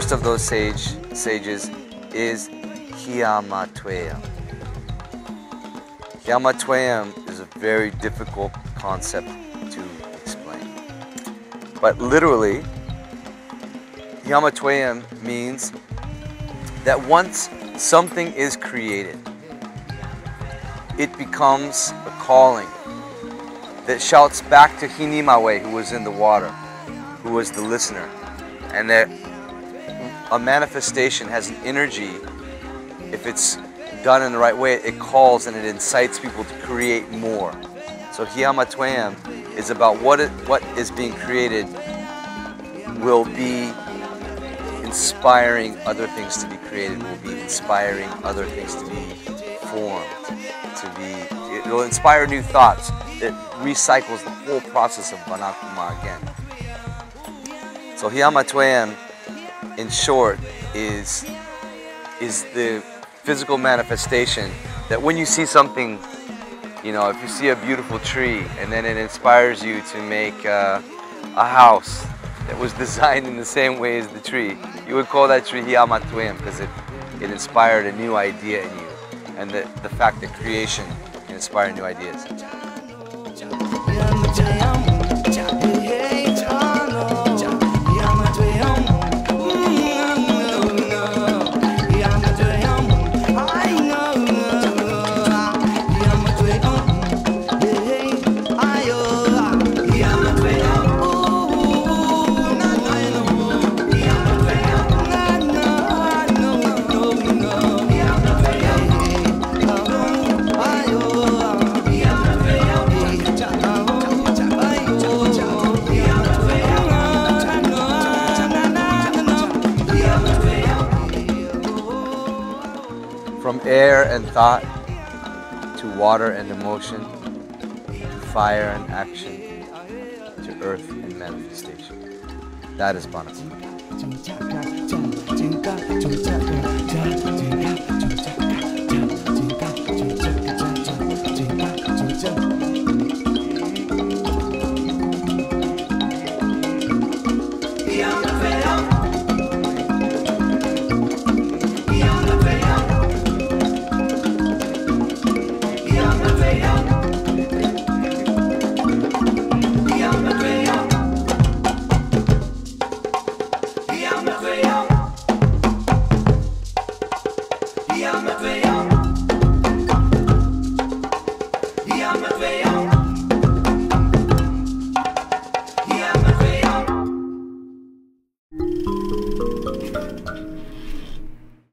first of those sages is Hiamatweum. Hiamatweum is a very difficult concept to explain. But literally, Hiamatweum means that once something is created, it becomes a calling that shouts back to Hiamatweum, who was in the water, who was the listener, and that a manifestation has an energy. If it's done in the right way, it calls and it incites people to create more. So Hiamatweum is about what is being created will be inspiring other things to be created, will be inspiring other things to be formed, it will inspire new thoughts. It recycles the whole process of Banakuma again. So Hiamatweum, in short, is the physical manifestation that when you see something, you know, if you see a beautiful tree and then it inspires you to make a house that was designed in the same way as the tree, you would call that tree Hiamatweum because it inspired a new idea in you, and the fact that creation can inspire new ideas. From air and thought, to water and emotion, to fire and action, to earth and manifestation. That is Banakuma.